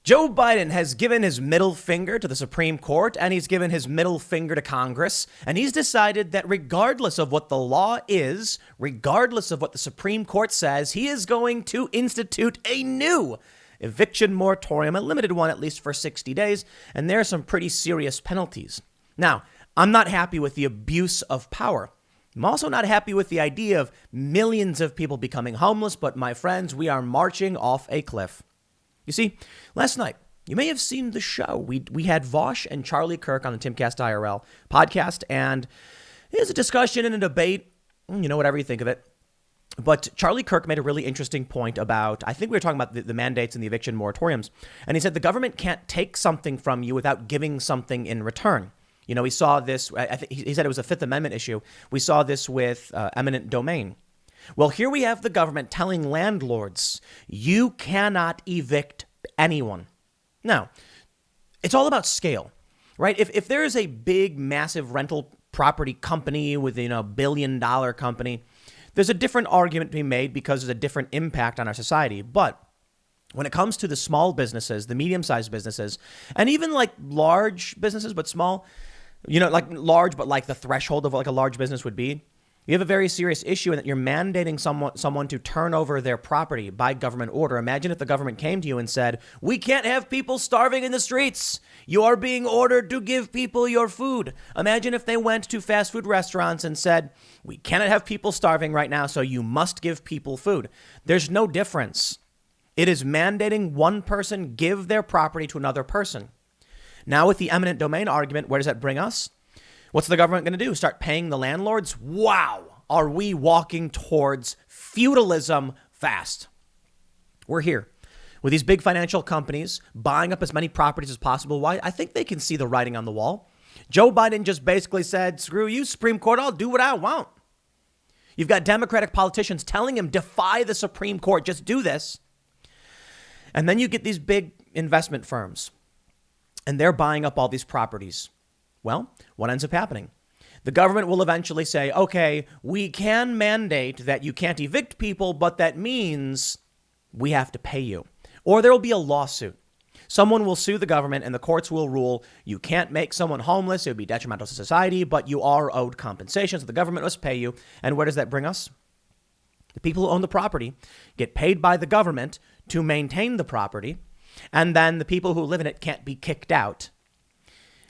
Joe Biden has given his middle finger to the Supreme Court, and he's given his middle finger to Congress, and he's decided that regardless of what the law is, regardless of what the Supreme Court says, he is going to institute a new eviction moratorium, a limited one at least for 60 days, and there are some pretty serious penalties. Now, I'm not happy with the abuse of power. I'm also not happy with the idea of millions of people becoming homeless, but my friends, we are marching off a cliff. You see, last night, you may have seen the show. We had Vosh and Charlie Kirk on the Timcast IRL podcast, and it was a discussion and a debate, whatever you think of it. But Charlie Kirk made a really interesting point about, I think we were talking about the mandates and the eviction moratoriums, and he said the government can't take something from you without giving something in return. We saw this, I think he said it was a Fifth Amendment issue. We saw this with eminent domain. Well, here we have the government telling landlords, you cannot evict anyone. Now, it's all about scale, right? If there is a big, massive rental property company within a $1 billion company, there's a different argument to be made because there's a different impact on our society. But when it comes to the small businesses, the medium-sized businesses, and even like large businesses, but small, like large, but like the threshold of like a large business would be, you have a very serious issue in that you're mandating someone to turn over their property by government order. Imagine if the government came to you and said, we can't have people starving in the streets. You are being ordered to give people your food. Imagine if they went to fast food restaurants and said, we cannot have people starving right now, so you must give people food. There's no difference. It is mandating one person give their property to another person. Now with the eminent domain argument, where does that bring us? What's the government going to do? Start paying the landlords? Wow. Are we walking towards feudalism fast? We're here with these big financial companies buying up as many properties as possible. Why? I think they can see the writing on the wall. Joe Biden just basically said, screw you, Supreme Court, I'll do what I want. You've got Democratic politicians telling him, defy the Supreme Court, just do this. And then you get these big investment firms and they're buying up all these properties. Well, what ends up happening? The government will eventually say, okay, we can mandate that you can't evict people, but that means we have to pay you. Or there will be a lawsuit. Someone will sue the government and the courts will rule you can't make someone homeless. It would be detrimental to society, but you are owed compensation. So the government must pay you. And where does that bring us? The people who own the property get paid by the government to maintain the property. And then the people who live in it can't be kicked out.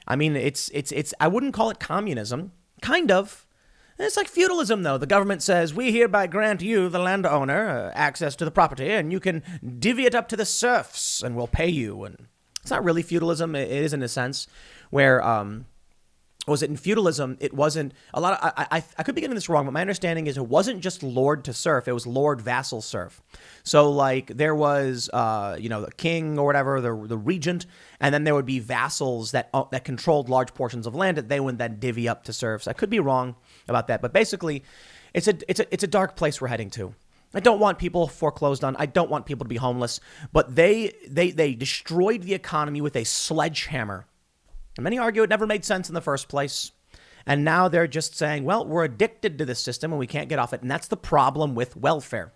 I mean, it's. I wouldn't call it communism. Kind of. It's like feudalism, though. The government says, we hereby grant you, the landowner, access to the property, and you can divvy it up to the serfs, and we'll pay you. And it's not really feudalism. It is in a sense where, was it in feudalism? It wasn't a lot of, I could be getting this wrong, but my understanding is it wasn't just lord to serf. It was lord vassal serf. So like there was, the king or whatever, the regent, and then there would be vassals that controlled large portions of land that they would then divvy up to serfs. I could be wrong about that, but basically it's a dark place we're heading to. I don't want people foreclosed on. I don't want people to be homeless, but they destroyed the economy with a sledgehammer. And many argue it never made sense in the first place. And now they're just saying, well, we're addicted to this system and we can't get off it. And that's the problem with welfare.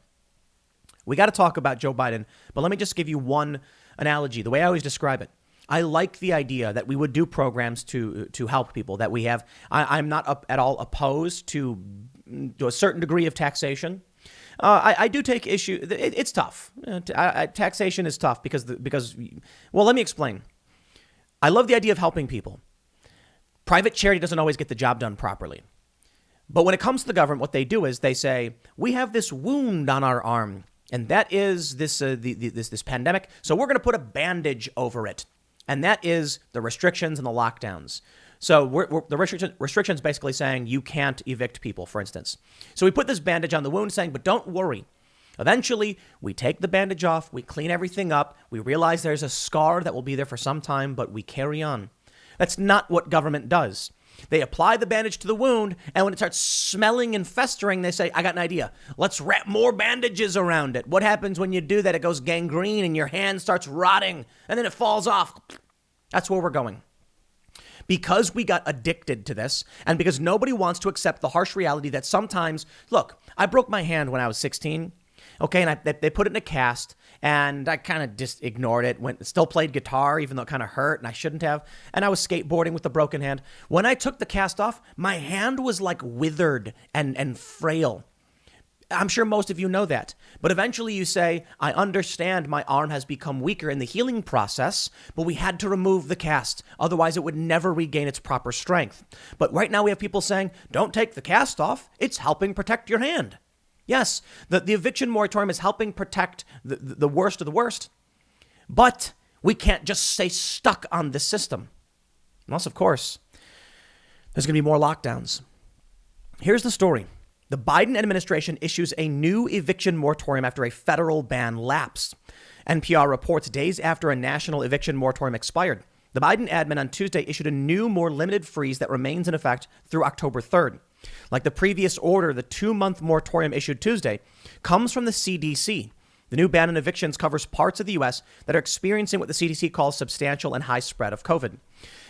We got to talk about Joe Biden, but let me just give you one analogy, the way I always describe it. I like the idea that we would do programs to help people, that we have. I'm not at all opposed to a certain degree of taxation. I do take issue. It's tough. Taxation is tough because, well, let me explain. I love the idea of helping people. Private charity doesn't always get the job done properly. But when it comes to the government, what they do is they say, we have this wound on our arm, and that is this pandemic. So we're going to put a bandage over it. And that is the restrictions and the lockdowns. So the restrictions basically saying you can't evict people, for instance. So we put this bandage on the wound saying, but don't worry. Eventually, we take the bandage off, we clean everything up, we realize there's a scar that will be there for some time, but we carry on. That's not what government does. They apply the bandage to the wound, and when it starts smelling and festering, they say, I got an idea. Let's wrap more bandages around it. What happens when you do that? It goes gangrene, and your hand starts rotting, and then it falls off. That's where we're going. Because we got addicted to this, and because nobody wants to accept the harsh reality that sometimes, look, I broke my hand when I was 16. Okay, and they put it in a cast, And I kind of just ignored it. Still played guitar, even though it kind of hurt and I shouldn't have. And I was skateboarding with a broken hand. When I took the cast off, my hand was like withered and frail. I'm sure most of you know that. But eventually you say, I understand my arm has become weaker in the healing process, but we had to remove the cast. Otherwise, it would never regain its proper strength. But right now we have people saying, don't take the cast off. It's helping protect your hand. Yes, the eviction moratorium is helping protect the worst of the worst. But we can't just stay stuck on this system. Unless, of course, there's going to be more lockdowns. Here's the story. The Biden administration issues a new eviction moratorium after a federal ban lapsed. NPR reports days after a national eviction moratorium expired. The Biden admin on Tuesday issued a new, more limited freeze that remains in effect through October 3rd. Like the previous order, the 2-month moratorium issued Tuesday comes from the CDC. The new ban on evictions covers parts of the U.S. that are experiencing what the CDC calls substantial and high spread of COVID.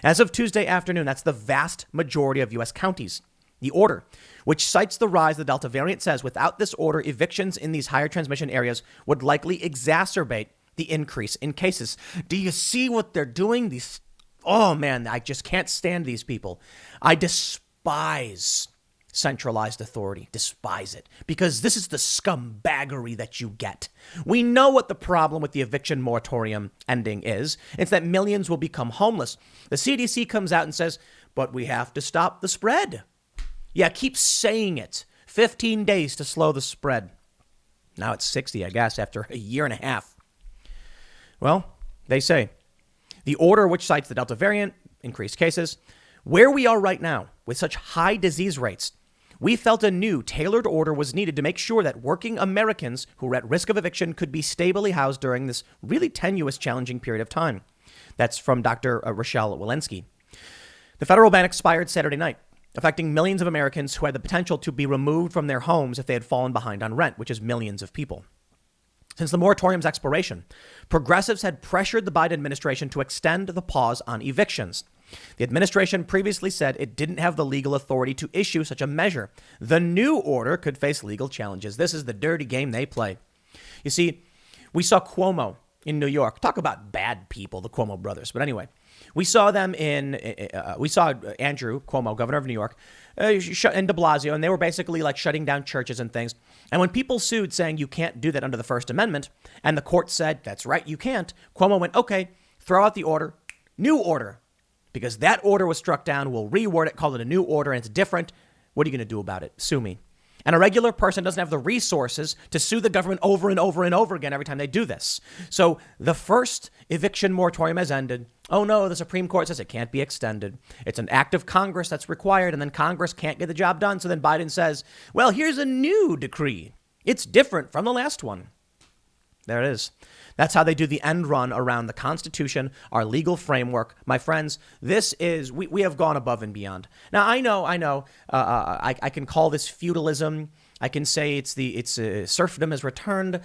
As of Tuesday afternoon, that's the vast majority of U.S. counties. The order, which cites the rise of the Delta variant, says without this order, evictions in these higher transmission areas would likely exacerbate the increase in cases. Do you see what they're doing? Oh man, I just can't stand these people. I despise centralized authority, despise it, because this is the scumbaggery that you get. We know what the problem with the eviction moratorium ending is. It's that millions will become homeless. The CDC comes out and says, but we have to stop the spread. Yeah, keep saying it. 15 days to slow the spread. Now it's 60, I guess, after a year and a half. Well, they say the order, which cites the Delta variant, increased cases, where we are right now with such high disease rates, we felt a new tailored order was needed to make sure that working Americans who are at risk of eviction could be stably housed during this really tenuous, challenging period of time. That's from Dr. Rochelle Walensky. The federal ban expired Saturday night, affecting millions of Americans who had the potential to be removed from their homes if they had fallen behind on rent, which is millions of people. Since the moratorium's expiration, progressives had pressured the Biden administration to extend the pause on evictions. The administration previously said it didn't have the legal authority to issue such a measure. The new order could face legal challenges. This is the dirty game they play. You see, we saw Cuomo in New York. Talk about bad people, the Cuomo brothers. But anyway, we saw them we saw Andrew Cuomo, governor of New York, and de Blasio, and they were basically like shutting down churches and things. And when people sued saying you can't do that under the First Amendment, and the court said, that's right, you can't, Cuomo went, okay, throw out the order, new order, because that order was struck down. We'll reword it, call it a new order, and it's different. What are you going to do about it? Sue me. And a regular person doesn't have the resources to sue the government over and over and over again every time they do this. So the first eviction moratorium has ended. Oh no, the Supreme Court says it can't be extended. It's an act of Congress that's required, and then Congress can't get the job done. So then Biden says, well, here's a new decree. It's different from the last one. There it is. That's how they do the end run around the Constitution, our legal framework. My friends, this is, we have gone above and beyond. Now, I know, I can call this feudalism. I can say serfdom has returned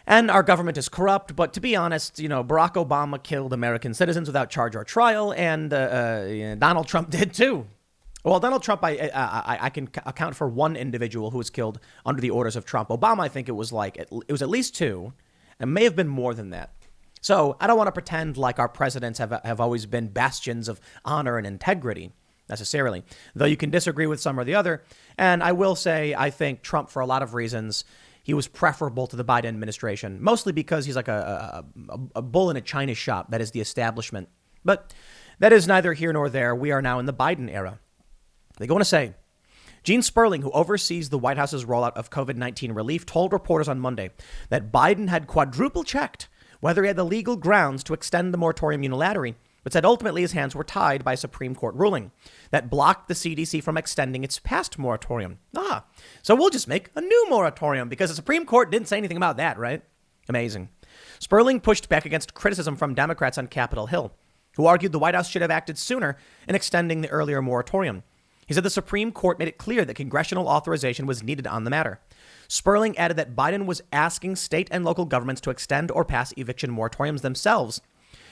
and our government is corrupt. But to be honest, Barack Obama killed American citizens without charge or trial, and Donald Trump did too. Well, Donald Trump, I can account for one individual who was killed under the orders of Trump. Obama, I think it was at least two. It may have been more than that. So I don't want to pretend like our presidents have always been bastions of honor and integrity necessarily, though you can disagree with some or the other. And I will say, I think Trump, for a lot of reasons, he was preferable to the Biden administration, mostly because he's like a bull in a china shop. That is the establishment. But that is neither here nor there. We are now in the Biden era. They go on to say, Gene Sperling, who oversees the White House's rollout of COVID-19 relief, told reporters on Monday that Biden had quadruple checked whether he had the legal grounds to extend the moratorium unilaterally, but said ultimately his hands were tied by a Supreme Court ruling that blocked the CDC from extending its past moratorium. So we'll just make a new moratorium because the Supreme Court didn't say anything about that, right? Amazing. Sperling pushed back against criticism from Democrats on Capitol Hill, who argued the White House should have acted sooner in extending the earlier moratorium. He said the Supreme Court made it clear that congressional authorization was needed on the matter. Sperling added that Biden was asking state and local governments to extend or pass eviction moratoriums themselves,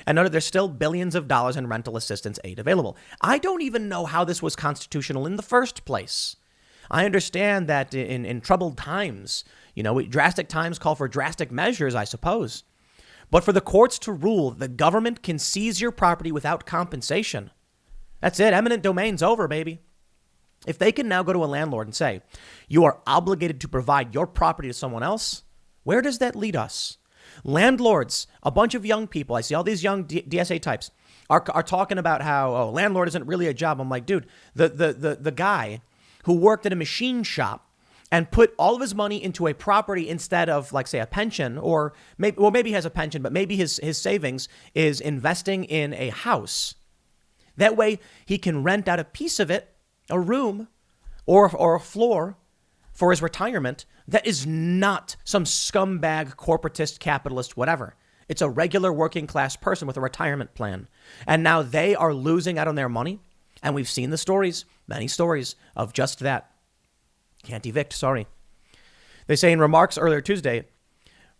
and noted there's still billions of dollars in rental assistance aid available. I don't even know how this was constitutional in the first place. I understand that in troubled times, drastic times call for drastic measures, I suppose. But for the courts to rule the government can seize your property without compensation, that's it. Eminent domain's over, baby. If they can now go to a landlord and say, you are obligated to provide your property to someone else, where does that lead us? Landlords, a bunch of young people, I see all these young DSA types are talking about how, landlord isn't really a job. I'm like, dude, the guy who worked at a machine shop and put all of his money into a property instead of, like, say, a pension, or maybe he has a pension, but maybe his savings is investing in a house. That way he can rent out a piece of it, a room or a floor for his retirement. That is not some scumbag, corporatist, capitalist, whatever. It's a regular working class person with a retirement plan. And now they are losing out on their money. And we've seen the stories, many stories of just that. Can't evict, sorry. They say in remarks earlier Tuesday,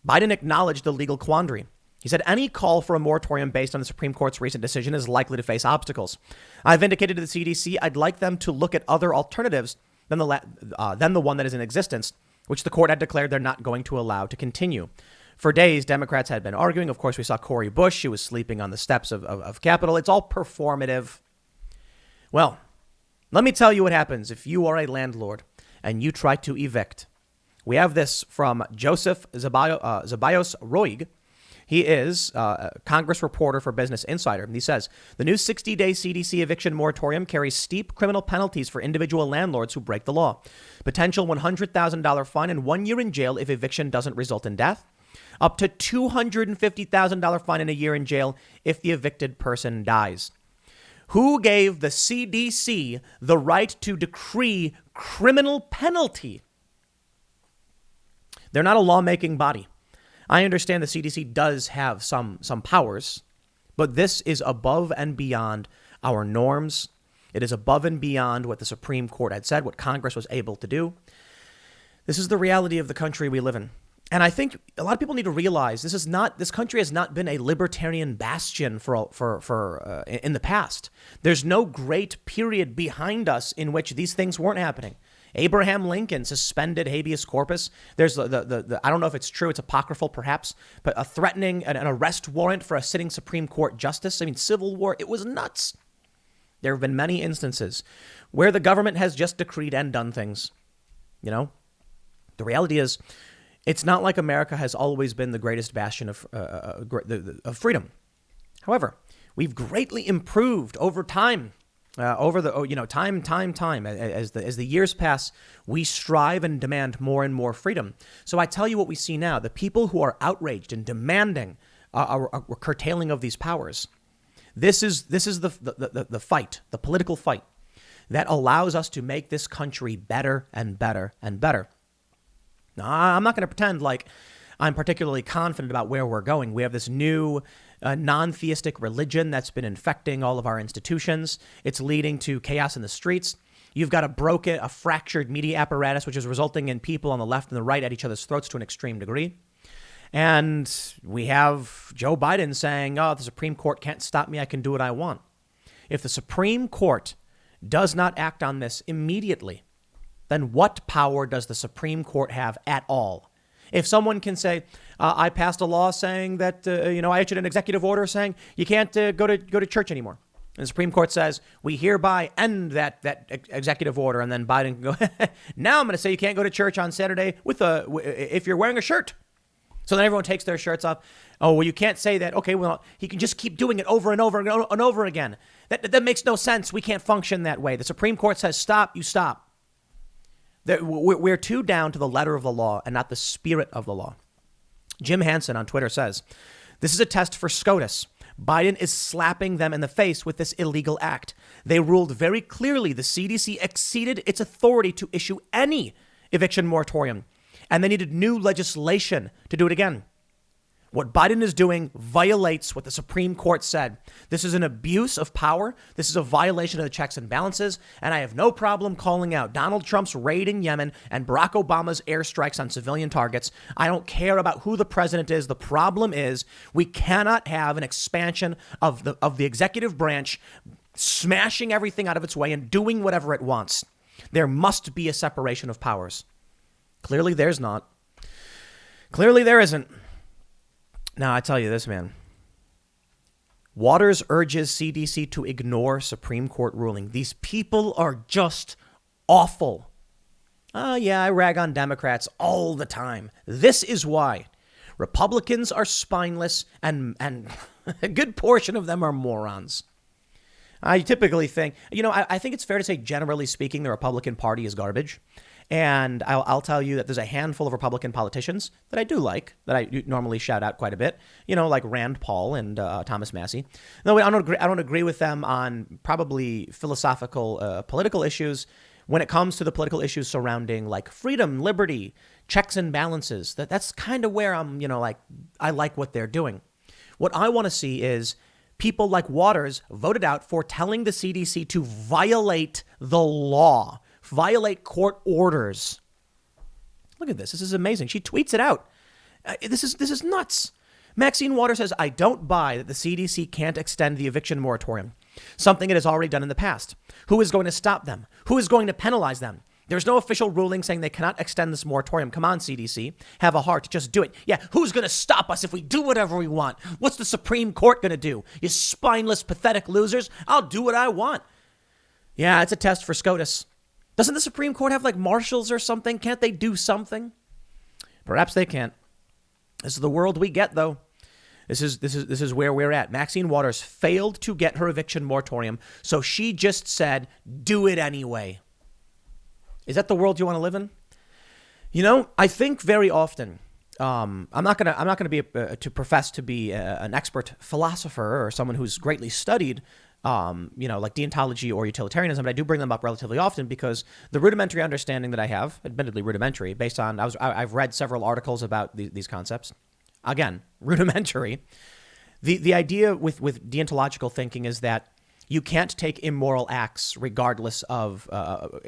Biden acknowledged the legal quandary. He said any call for a moratorium based on the Supreme Court's recent decision is likely to face obstacles. I've indicated to the CDC I'd like them to look at other alternatives than the one that is in existence, which the court had declared they're not going to allow to continue. For days, Democrats had been arguing. Of course, we saw Cori Bush. She was sleeping on the steps of Capitol. It's all performative. Well, let me tell you what happens if you are a landlord and you try to evict. We have this from Joseph Zabayos Roig. He is a Congress reporter for Business Insider. He says, the new 60-day CDC eviction moratorium carries steep criminal penalties for individual landlords who break the law. Potential $100,000 fine and 1 year in jail if eviction doesn't result in death. Up to $250,000 fine and a year in jail if the evicted person dies. Who gave the CDC the right to decree criminal penalty? They're not a lawmaking body. I understand the CDC does have some powers, but this is above and beyond our norms. It is above and beyond what the Supreme Court had said, what Congress was able to do. This is the reality of the country we live in. And I think a lot of people need to realize this country has not been a libertarian bastion for in the past. There's no great period behind us in which these things weren't happening. Abraham Lincoln suspended habeas corpus. There's the I don't know if it's true, it's apocryphal perhaps, but a threatening an arrest warrant for a sitting Supreme Court justice. I mean, Civil War, it was nuts. There have been many instances where the government has just decreed and done things. The reality is, it's not like America has always been the greatest bastion of freedom. However, we've greatly improved over time. Time. As the years pass, we strive and demand more and more freedom. So I tell you what we see now: the people who are outraged and demanding a curtailing of these powers. This is the fight, the political fight that allows us to make this country better and better and better. Now, I'm not going to pretend like I'm particularly confident about where we're going. We have this new non-theistic religion that's been infecting all of our institutions. It's leading to chaos in the streets. You've got a fractured media apparatus, which is resulting in people on the left and the right at each other's throats to an extreme degree. And we have Joe Biden saying, the Supreme Court can't stop me. I can do what I want. If the Supreme Court does not act on this immediately, then what power does the Supreme Court have at all? If someone can say, I passed a law saying that, I issued an executive order saying you can't go to church anymore. And the Supreme Court says, we hereby end that executive order. And then Biden can go, now I'm going to say you can't go to church on Saturday if you're wearing a shirt. So then everyone takes their shirts off. Oh, well, you can't say that. Okay, well, he can just keep doing it over and over and over again. That makes no sense. We can't function that way. The Supreme Court says, stop, you stop. We're too down to the letter of the law and not the spirit of the law. Jim Hansen on Twitter says, this is a test for SCOTUS. Biden is slapping them in the face with this illegal act. They ruled very clearly the CDC exceeded its authority to issue any eviction moratorium, and they needed new legislation to do it again. What Biden is doing violates what the Supreme Court said. This is an abuse of power. This is a violation of the checks and balances. And I have no problem calling out Donald Trump's raid in Yemen and Barack Obama's airstrikes on civilian targets. I don't care about who the president is. The problem is we cannot have an expansion of the executive branch smashing everything out of its way and doing whatever it wants. There must be a separation of powers. Clearly there's not. Clearly there isn't. Now, I tell you this, man. Waters urges CDC to ignore Supreme Court ruling. These people are just awful. Oh, yeah, I rag on Democrats all the time. This is why. Republicans are spineless, and a good portion of them are morons. I typically think, I think it's fair to say, generally speaking, the Republican Party is garbage. And I'll tell you that there's a handful of Republican politicians that I do like, that I normally shout out quite a bit, like Rand Paul and Thomas Massie. No, I don't agree with them on probably philosophical political issues. When it comes to the political issues surrounding like freedom, liberty, checks and balances, that's kind of where I'm, I like what they're doing. What I want to see is people like Waters voted out for telling the CDC to violate the law, violate court orders. Look at this. This is amazing. She tweets it out. This is nuts. Maxine Waters says, I don't buy that the CDC can't extend the eviction moratorium, something it has already done in the past. Who is going to stop them? Who is going to penalize them? There's no official ruling saying they cannot extend this moratorium. Come on, CDC. Have a heart. Just do it. Yeah, who's going to stop us if we do whatever we want? What's the Supreme Court going to do? You spineless, pathetic losers. I'll do what I want. Yeah, it's a test for SCOTUS. Doesn't the Supreme Court have like marshals or something? Can't they do something? Perhaps they can't. This is the world we get, though. This is where we're at. Maxine Waters failed to get her eviction moratorium, so she just said, do it anyway. Is that the world you want to live in? I think very often, I'm not gonna be to profess to be an expert philosopher or someone who's greatly studied, like deontology or utilitarianism, but I do bring them up relatively often because the rudimentary understanding that I have, admittedly rudimentary, based on I've read several articles about these concepts. Again, rudimentary. The idea with deontological thinking is that you can't take immoral acts regardless of,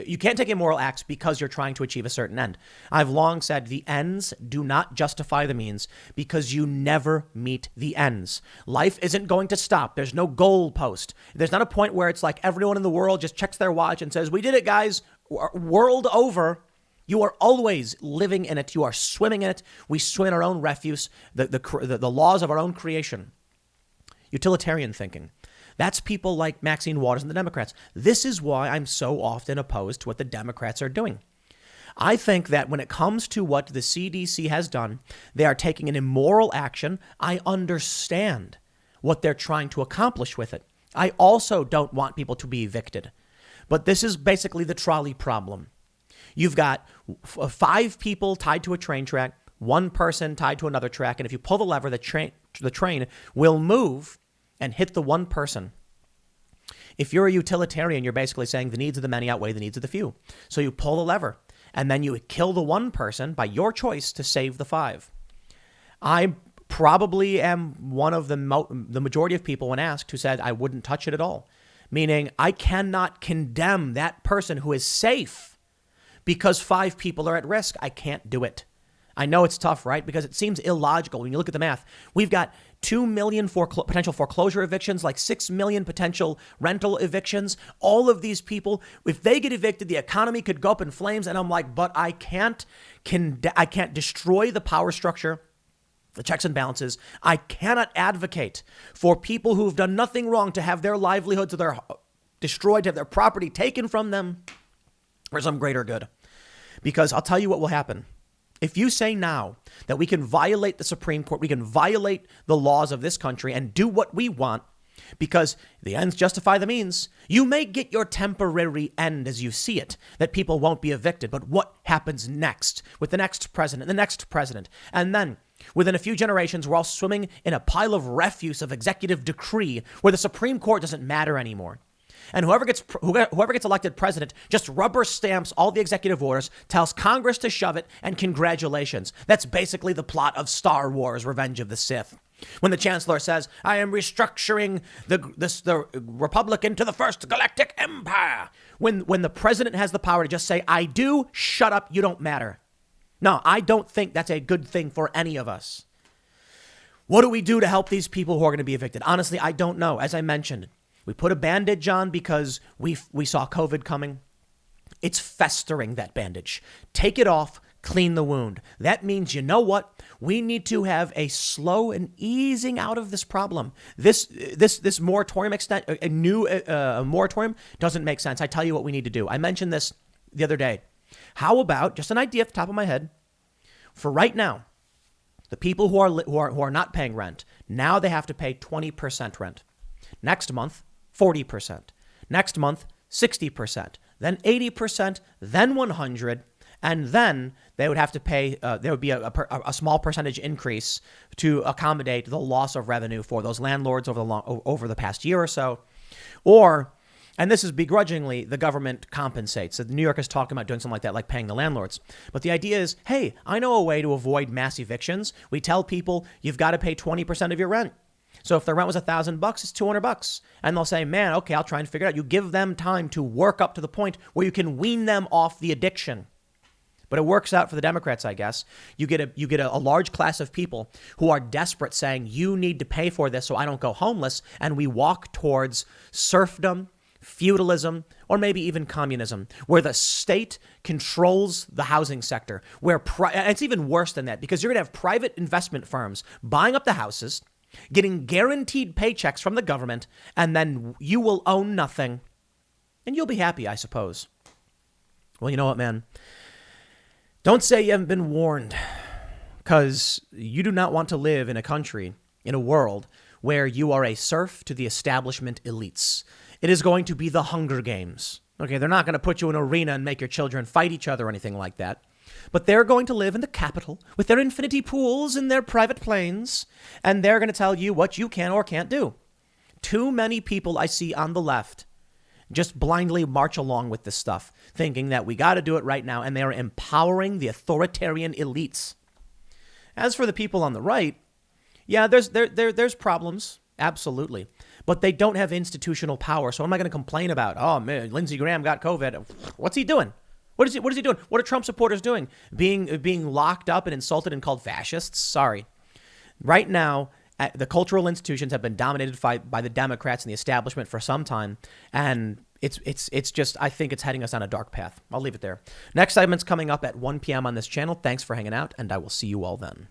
you can't take immoral acts because you're trying to achieve a certain end. I've long said the ends do not justify the means because you never meet the ends. Life isn't going to stop. There's no goal post. There's not a point where it's like everyone in the world just checks their watch and says, we did it, guys, world over. You are always living in it. You are swimming in it. We swim in our own refuse, the laws of our own creation. Utilitarian thinking. That's people like Maxine Waters and the Democrats. This is why I'm so often opposed to what the Democrats are doing. I think that when it comes to what the CDC has done, they are taking an immoral action. I understand what they're trying to accomplish with it. I also don't want people to be evicted. But this is basically the trolley problem. You've got 5 people tied to a train track, 1 person tied to another track, and if you pull the lever, the train will move and hit the 1 person. If you're a utilitarian, you're basically saying the needs of the many outweigh the needs of the few. So you pull the lever, and then you kill the 1 person by your choice to save the 5. I probably am one of the majority of people when asked who said I wouldn't touch it at all, meaning I cannot condemn that person who is safe because 5 people are at risk. I can't do it. I know it's tough, right? Because it seems illogical when you look at the math. We've got 2 million potential foreclosure evictions, like 6 million potential rental evictions. All of these people, if they get evicted, the economy could go up in flames. And I'm like, but I can't destroy the power structure, the checks and balances. I cannot advocate for people who've done nothing wrong to have their livelihoods destroyed, to have their property taken from them for some greater good. Because I'll tell you what will happen. If you say now that we can violate the Supreme Court, we can violate the laws of this country and do what we want because the ends justify the means, you may get your temporary end as you see it, that people won't be evicted. But what happens next with the next president, And then within a few generations, we're all swimming in a pile of refuse of executive decree where the Supreme Court doesn't matter anymore. And whoever gets elected president just rubber stamps all the executive orders, tells Congress to shove it, and congratulations. That's basically the plot of Star Wars: Revenge of the Sith. When the chancellor says, I am restructuring the republic into the first galactic empire. When the president has the power to just say, I do, shut up, you don't matter. No, I don't think that's a good thing for any of us. What do we do to help these people who are going to be evicted? Honestly, I don't know. As I mentioned, we put a bandage on because we saw COVID coming. It's festering, that bandage. Take it off, clean the wound. That means, you know what? We need to have a slow and easing out of this problem. This moratorium a new moratorium doesn't make sense. I tell you what we need to do. I mentioned this the other day. How about, just an idea off the top of my head, for right now, the people who are not paying rent, now they have to pay 20% rent. Next month, 40%. Next month, 60%. Then 80%, then 100%. And then they would have to pay, there would be a small percentage increase to accommodate the loss of revenue for those landlords over the past year or so. Or, and this is begrudgingly, the government compensates. So New York is talking about doing something like that, like paying the landlords. But the idea is, hey, I know a way to avoid mass evictions. We tell people you've got to pay 20% of your rent. So if the rent was $1,000, it's $200. And they'll say, man, okay, I'll try and figure it out. You give them time to work up to the point where you can wean them off the addiction. But it works out for the Democrats, I guess. You get a large class of people who are desperate, saying, you need to pay for this so I don't go homeless. And we walk towards serfdom, feudalism, or maybe even communism, where the state controls the housing sector. And it's even worse than that, because you're going to have private investment firms buying up the houses, getting guaranteed paychecks from the government, and then you will own nothing. And you'll be happy, I suppose. Well, you know what, man? Don't say you haven't been warned, because you do not want to live in a country, in a world, where you are a serf to the establishment elites. It is going to be the Hunger Games. Okay, they're not going to put you in an arena and make your children fight each other or anything like that. But they're going to live in the capital with their infinity pools and their private planes, and they're going to tell you what you can or can't do. Too many people I see on the left just blindly march along with this stuff, thinking that we got to do it right now, and they are empowering the authoritarian elites. As for the people on the right, yeah, there's problems, absolutely, but they don't have institutional power. So what am I going to complain about? Oh man, Lindsey Graham got COVID. What's he doing? What is he doing? What are Trump supporters doing? Being locked up and insulted and called fascists? Sorry. Right now, the cultural institutions have been dominated by the Democrats and the establishment for some time, and it's just, I think it's heading us on a dark path. I'll leave it there. Next segment's coming up at 1 p.m. on this channel. Thanks for hanging out, and I will see you all then.